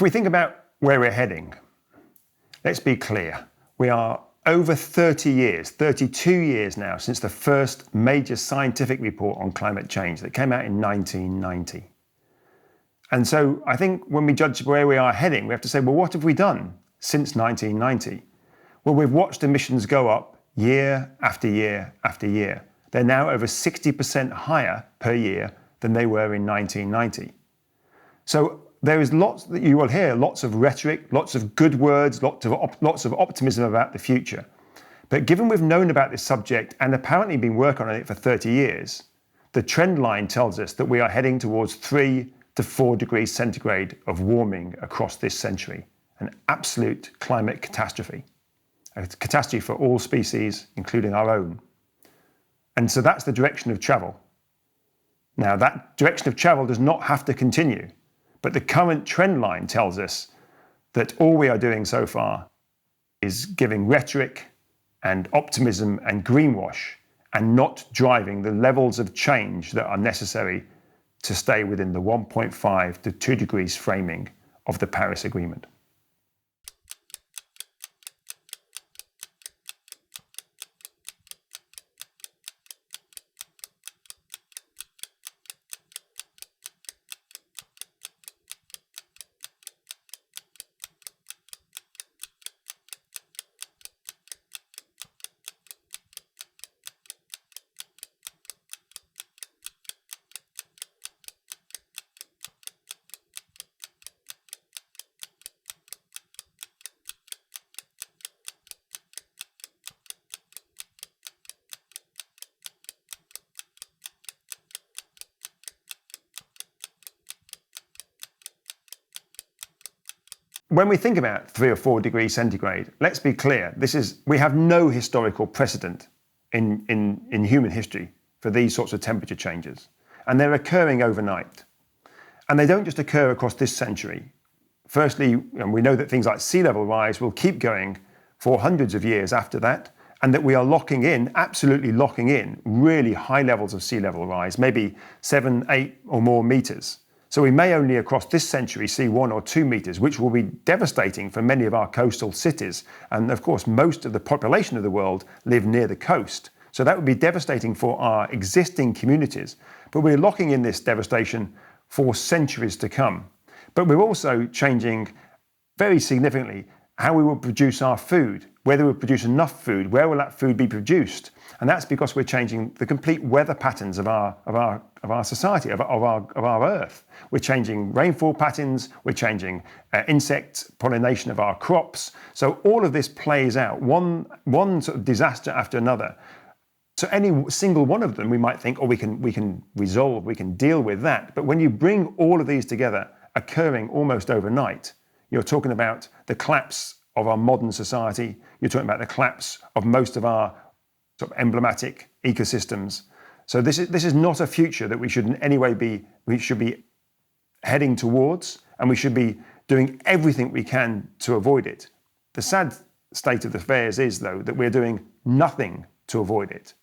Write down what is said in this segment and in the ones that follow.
we think about where we're heading, let's be clear. We are over 30 years, 32 years now, since the first major scientific report on climate change that came out in 1990. And so I think when we judge where we are heading, we have to say, well, what have we done since 1990? Well, we've watched emissions go up year after year after year. They're now over 60% higher per year than they were in 1990. So there is lots that you will hear, lots of rhetoric, lots of good words, lots of optimism about the future. But given we've known about this subject and apparently been working on it for 30 years, the trend line tells us that we are heading towards 3 to 4 degrees centigrade of warming across this century, an absolute climate catastrophe, a catastrophe for all species, including our own. And so that's the direction of travel. Now, that direction of travel does not have to continue, but the current trend line tells us that all we are doing so far is giving rhetoric and optimism and greenwash and not driving the levels of change that are necessary to stay within the 1.5 to 2 degrees framing of the Paris Agreement. When we think about 3 or 4 degrees centigrade, let's be clear, we have no historical precedent in human history for these sorts of temperature changes. And they're occurring overnight. And they don't just occur across this century. Firstly, we know that things like sea level rise will keep going for hundreds of years after that, and that we are absolutely locking in really high levels of sea level rise, maybe 7, 8 or more meters. So we may only across this century see 1 or 2 meters, which will be devastating for many of our coastal cities. And of course, most of the population of the world live near the coast. So that would be devastating for our existing communities. But we're locking in this devastation for centuries to come. But we're also changing very significantly how we will produce our food, whether we produce enough food, where will that food be produced? And that's because we're changing the complete weather patterns of our society, of our Earth. We're changing rainfall patterns, we're changing insect pollination of our crops. So all of this plays out, one sort of disaster after another. So any single one of them, we might think, oh, we can resolve, we can deal with that. But when you bring all of these together, occurring almost overnight, you're talking about the collapse of our modern society. You're talking about the collapse of most of our sort of emblematic ecosystems. So this is not a future that we should in any way we should be heading towards, and we should be doing everything we can to avoid it. The sad state of affairs is, though, that we're doing nothing to avoid it.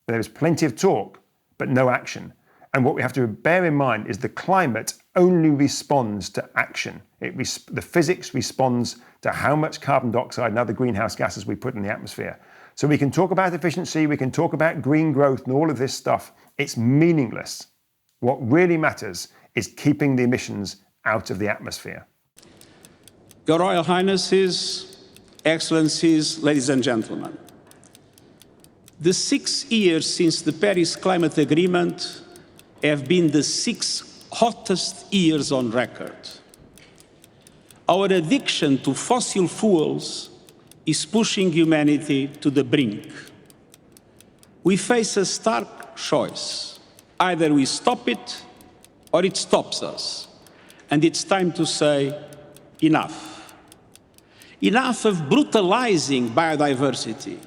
There is plenty of talk, but no action. And what we have to bear in mind is the climate only responds to action. The physics responds to how much carbon dioxide and other greenhouse gases we put in the atmosphere. So we can talk about efficiency, we can talk about green growth and all of this stuff. It's meaningless. What really matters is keeping the emissions out of the atmosphere. Your Royal Highnesses, Excellencies, ladies and gentlemen, the 6 years since the Paris Climate Agreement have been the 6 hottest years on record. Our addiction to fossil fuels is pushing humanity to the brink. We face a stark choice. Either we stop it or it stops us. And it's time to say, enough. Enough of brutalizing biodiversity.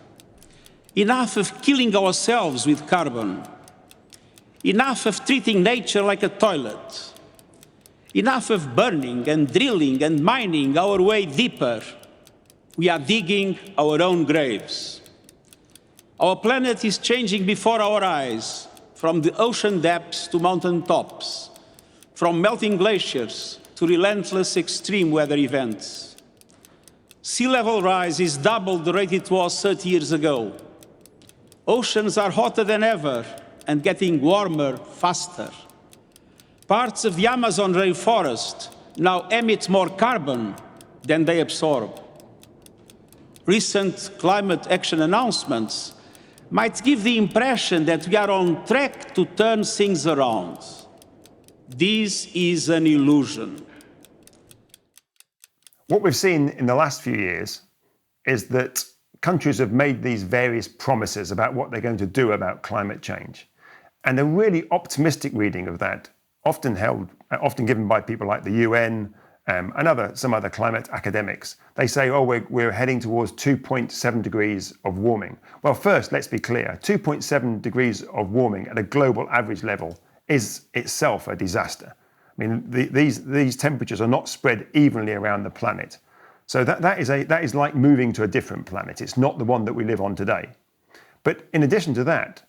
Enough of killing ourselves with carbon. Enough of treating nature like a toilet. Enough of burning and drilling and mining our way deeper. We are digging our own graves. Our planet is changing before our eyes, from the ocean depths to mountain tops, from melting glaciers to to relentless extreme weather events. Sea level rise is double the rate it was 30 years ago. Oceans are hotter than ever and getting warmer faster. Parts of the Amazon rainforest now emit more carbon than they absorb. Recent climate action announcements might give the impression that we are on track to turn things around. This is an illusion. What we've seen in the last few years is that countries have made these various promises about what they're going to do about climate change. And a really optimistic reading of that, often given by people like the UN and some other climate academics, they say, oh, we're heading towards 2.7 degrees of warming. Well, first, let's be clear, 2.7 degrees of warming at a global average level is itself a disaster. I mean, these temperatures are not spread evenly around the planet. So that is like moving to a different planet. It's not the one that we live on today. But in addition to that,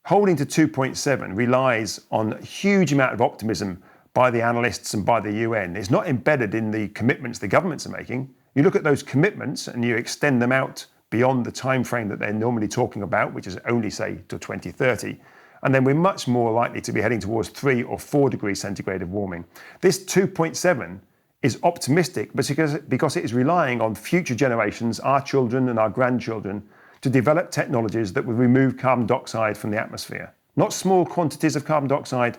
holding to 2.7 relies on a huge amount of optimism by the analysts and by the UN. It's not embedded in the commitments the governments are making. You look at those commitments and you extend them out beyond the time frame that they're normally talking about, which is only, say, to 2030. And then we're much more likely to be heading towards 3 or 4 degrees centigrade of warming. This 2.7 is optimistic because it is relying on future generations, our children and our grandchildren, to develop technologies that will remove carbon dioxide from the atmosphere. Not small quantities of carbon dioxide,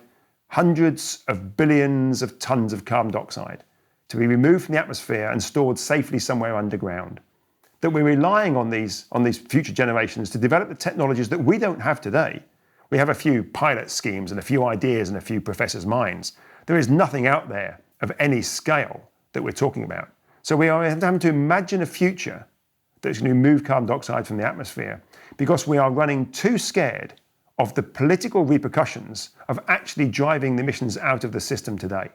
hundreds of billions of tons of carbon dioxide to be removed from the atmosphere and stored safely somewhere underground. That we're relying on these future generations to develop the technologies that we don't have today. We have a few pilot schemes and a few ideas in a few professors' minds. There is nothing out there of any scale that we're talking about. So we are having to imagine a future that's going to remove carbon dioxide from the atmosphere because we are running too scared of the political repercussions of actually driving the emissions out of the system today.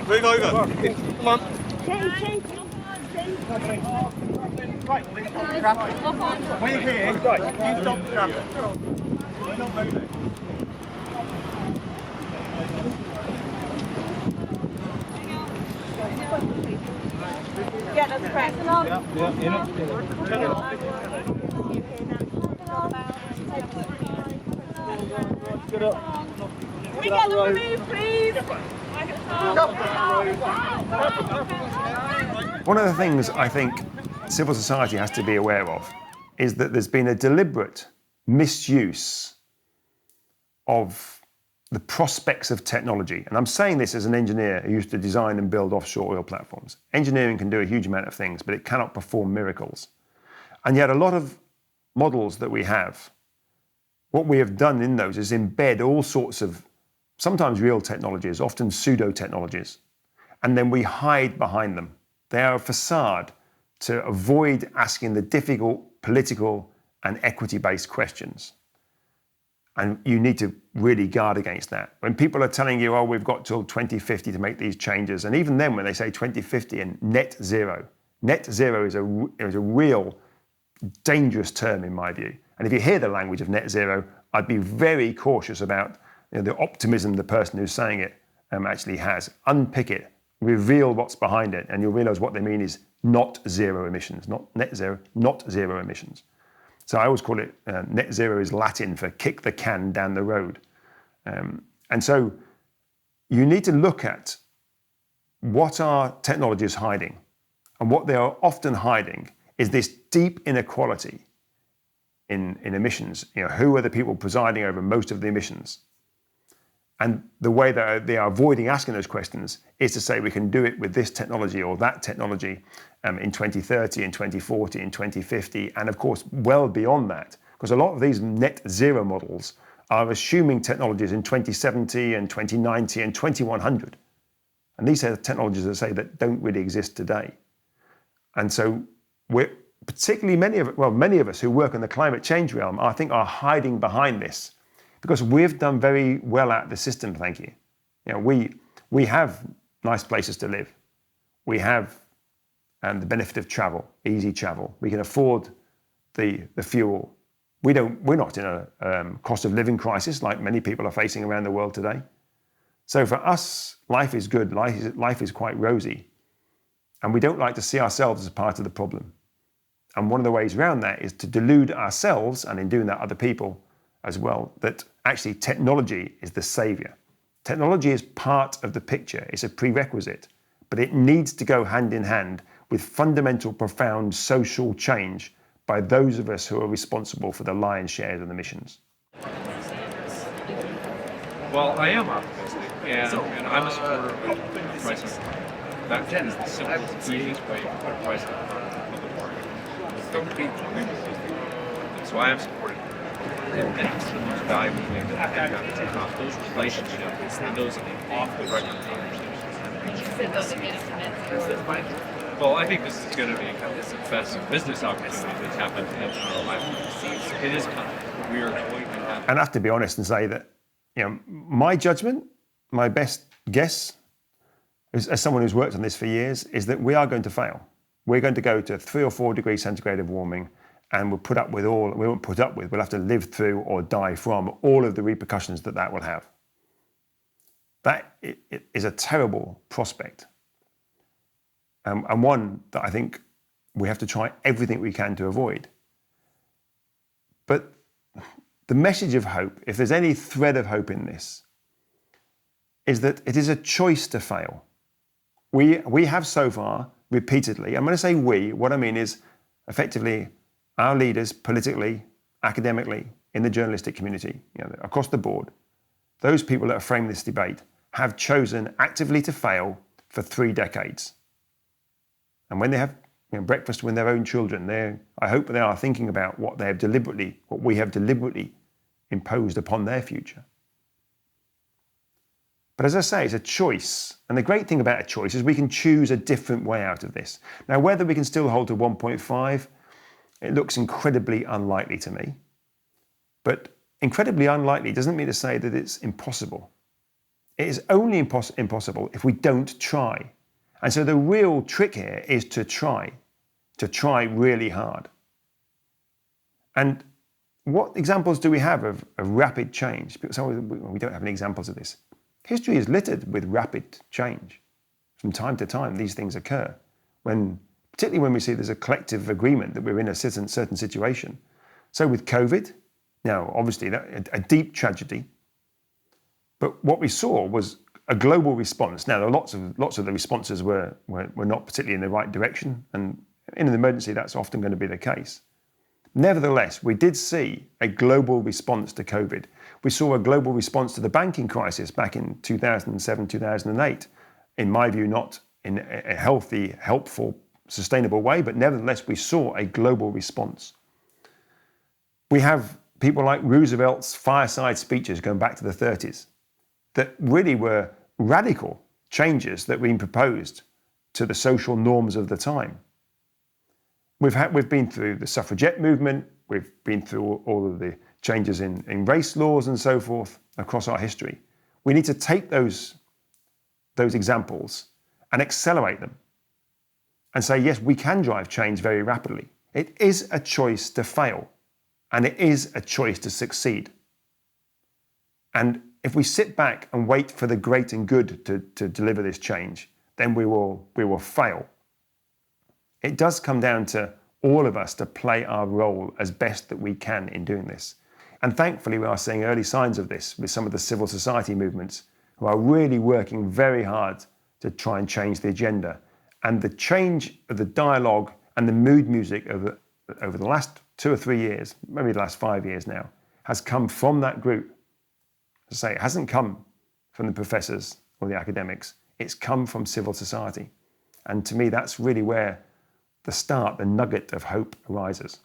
Move over. Come on. Change. We're here. You stop the traffic. We're not moving. Yeah, that's correct. Get up. Can we get them removed, please? One of the things I think civil society has to be aware of is that there's been a deliberate misuse of the prospects of technology. And I'm saying this as an engineer who used to design and build offshore oil platforms. Engineering can do a huge amount of things, but it cannot perform miracles. And yet a lot of models that we have, what we have done in those is embed all sorts of sometimes real technologies, often pseudo-technologies, and then we hide behind them. They are a facade to avoid asking the difficult political and equity-based questions. And you need to really guard against that. When people are telling you, oh, we've got till 2050 to make these changes, and even then when they say 2050 and net zero is a real dangerous term in my view. And if you hear the language of net zero, I'd be very cautious about the optimism the person who's saying it actually has. Unpick it, reveal what's behind it, and you'll realize what they mean is not zero emissions, not net zero, not zero emissions. So I always call it net zero is Latin for kick the can down the road. And so you need to look at what our technology is hiding. And what they are often hiding is this deep inequality in emissions. Who are the people presiding over most of the emissions? And the way that they are avoiding asking those questions is to say we can do it with this technology or that technology in 2030, in 2040, in 2050, and of course well beyond that, because a lot of these net zero models are assuming technologies in 2070 and 2090 and 2100. And these are technologies that say that don't really exist today. And so we're particularly many of us who work in the climate change realm, I think, are hiding behind this because we've done very well at the system, thank you. We have nice places to live. We have the benefit of travel, easy travel. We can afford the fuel. We're not in a cost of living crisis like many people are facing around the world today. So for us, life is good. Life is quite rosy. And we don't like to see ourselves as part of the problem. And one of the ways around that is to delude ourselves, and in doing that other people as well, that actually technology is the savior. Technology is part of the picture. It's a prerequisite, but it needs to go hand in hand with fundamental, profound social change by those of us who are responsible for the lion's share of the emissions. Well, I am optimistic, and I'm a supporter of price on carbon. That is the simplest, easiest way to put a price on the market. So I am supporting it. And it's the most valuable thing that I have to take off those relationships and those off-the-record conversations. Well, I think this is going to be kind of this best business opportunity that's happened in our lifetime. It is coming. We are going to have. And I have to be honest and say that, my judgment, my best guess, as someone who's worked on this for years, is that we are going to fail. We're going to go to 3 or 4 degrees centigrade of warming, and we'll have to live through or die from all of the repercussions that will have. That is a terrible prospect. And one that I think we have to try everything we can to avoid. But the message of hope, if there's any thread of hope in this, is that it is a choice to fail. We have so far repeatedly, I'm going to say we, what I mean is effectively our leaders politically, academically, in the journalistic community, across the board, those people that have framed this debate have chosen actively to fail for 3 decades. And when they have breakfast with their own children, I hope they are thinking about what we have deliberately imposed upon their future. But as I say, it's a choice. And the great thing about a choice is we can choose a different way out of this. Now, whether we can still hold to 1.5, it looks incredibly unlikely to me. But incredibly unlikely doesn't mean to say that it's impossible. It is only impossible if we don't try. And so the real trick here is to try really hard. And what examples do we have of rapid change? We don't have any examples of this. History is littered with rapid change. From time to time, these things occur. Particularly when we see there's a collective agreement that we're in a certain situation. So with COVID, now obviously a deep tragedy. But what we saw was a global response. Now, lots of the responses were not particularly in the right direction, and in an emergency, that's often going to be the case. Nevertheless, we did see a global response to COVID. We saw a global response to the banking crisis back in 2007, 2008. In my view, not in a healthy, helpful, sustainable way, but nevertheless, we saw a global response. We have people like Roosevelt's fireside speeches going back to the 30s that really were radical changes that were being proposed to the social norms of the time. We've been through the suffragette movement, we've been through all of the changes in race laws and so forth across our history. We need to take those examples and accelerate them and say, yes, we can drive change very rapidly. It is a choice to fail, and it is a choice to succeed. And if we sit back and wait for the great and good to deliver this change, then we will fail. It does come down to all of us to play our role as best that we can in doing this. And thankfully, we are seeing early signs of this with some of the civil society movements who are really working very hard to try and change the agenda. And the change of the dialogue and the mood music over the last 2 or 3 years, maybe the last 5 years now, has come from that group. As I say, it hasn't come from the professors or the academics. It's come from civil society. And to me, that's really where the nugget of hope arises.